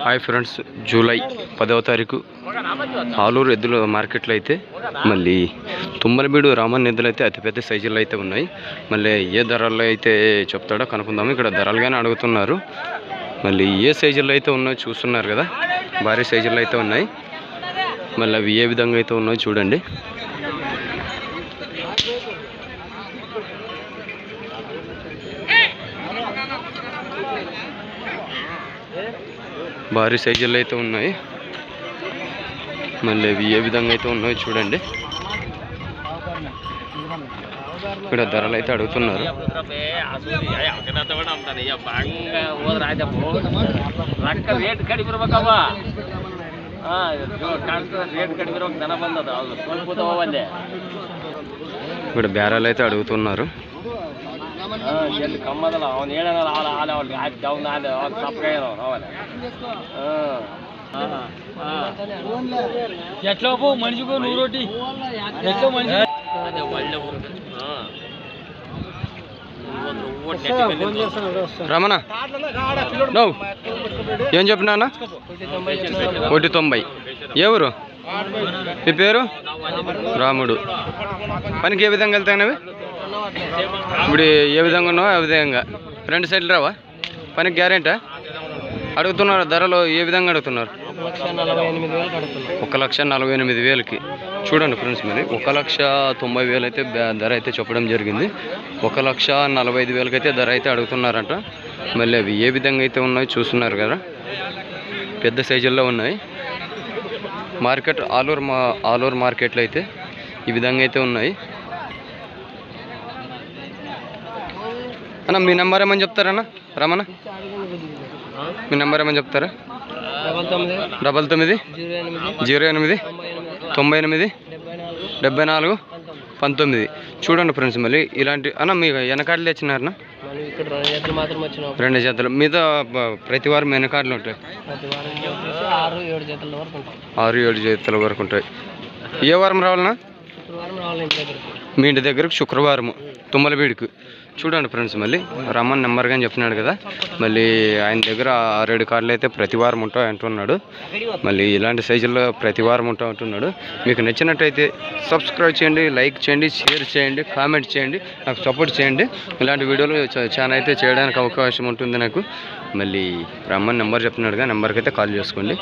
Hi friends, July 10వ తారీఖు ఆలూరు ఎద్దుల మార్కెట్లో అయితే మళ్ళీ తుమ్మలబీడు రామన్ ఎద్దులు అయితే అతిపెద్ద సైజుల్లో అయితే ఉన్నాయి. మళ్ళీ ఏ ధరల్లో అయితే చెప్తాడో కనుక్కుందాము. ఇక్కడ ధరలుగానే అడుగుతున్నారు. మళ్ళీ ఏ సైజుల్లో అయితే ఉన్నాయో చూస్తున్నారు కదా, భారీ సైజుల్లో అయితే ఉన్నాయి. మళ్ళీ అవి ఏ విధంగా అయితే ఉన్నాయో చూడండి. భారీ సైజుల్లో అయితే ఉన్నాయి. మళ్ళీ అవి ఏ విధంగా అయితే ఉన్నాయో చూడండి. ఇక్కడ ధరలు అయితే అడుగుతున్నారు. ఇక్కడ బేరాలు అయితే అడుగుతున్నారు. ఎట్లా మనిషికు నూరు రోటి ఎట్లా మనిషి రమణ నువ్వు ఏం చెప్పినా 190. ఎవరు మీ పేరు? రాముడు. పనికి ఏ విధంగా వెళ్తానవి? ఇప్పుడు ఏ విధంగా ఉన్నావు ఆ విధంగా రెండు సైడ్లు రావా? పనికి గ్యారెంటా? అడుగుతున్నారు ధరలు ఏ విధంగా అడుగుతున్నారు? 1,48,000కి. చూడండి ఫ్రెండ్స్, మరి 1,90,000 అయితే ధర అయితే చెప్పడం జరిగింది. 1,45,000కి అయితే ధర అయితే అడుగుతున్నారంట. మళ్ళీ అవి ఏ విధంగా అయితే ఉన్నాయో చూస్తున్నారు కదా, పెద్ద సైజుల్లో ఉన్నాయి. మార్కెట్ ఆలూరు మార్కెట్లో అయితే ఈ విధంగా అయితే ఉన్నాయి. అన్న మీ నెంబర్ ఏమని చెప్తారన్న? రమణ మీ నెంబర్ ఏమని చెప్తారా? 99 08 98 74 19. చూడండి ఫ్రెండ్స్, మళ్ళీ ఇలాంటి అన్న మీ వెనకాడలు తెచ్చినారన్న? 2 జతలు మీద ప్రతి వారం వెనకాడలు ఉంటాయి. 6-7 జతల వరకు ఉంటాయి. ఏ వారం రావాలన్నా? మీ ఇంటి దగ్గరకు శుక్రవారము తుమ్మలబీడుకు. చూడండి ఫ్రెండ్స్, మళ్ళీ రమ్మన్ నెంబర్ కానీ చెప్తున్నాడు కదా, మళ్ళీ ఆయన దగ్గర 6-7 కార్డులు అయితే ప్రతి వారం ఉంటాయి అంటున్నాడు. మళ్ళీ ఇలాంటి సైజుల్లో ప్రతి వారం ఉంటా అంటున్నాడు. మీకు నచ్చినట్టయితే సబ్స్క్రైబ్ చేయండి, లైక్ చేయండి, షేర్ చేయండి, కామెంట్ చేయండి, నాకు సపోర్ట్ చేయండి. ఇలాంటి వీడియోలు చాలా అయితే చేయడానికి అవకాశం ఉంటుంది నాకు. మళ్ళీ రమ్మన్ నెంబర్ చెప్తున్నాడుగా, నెంబర్కి అయితే కాల్ చేసుకోండి.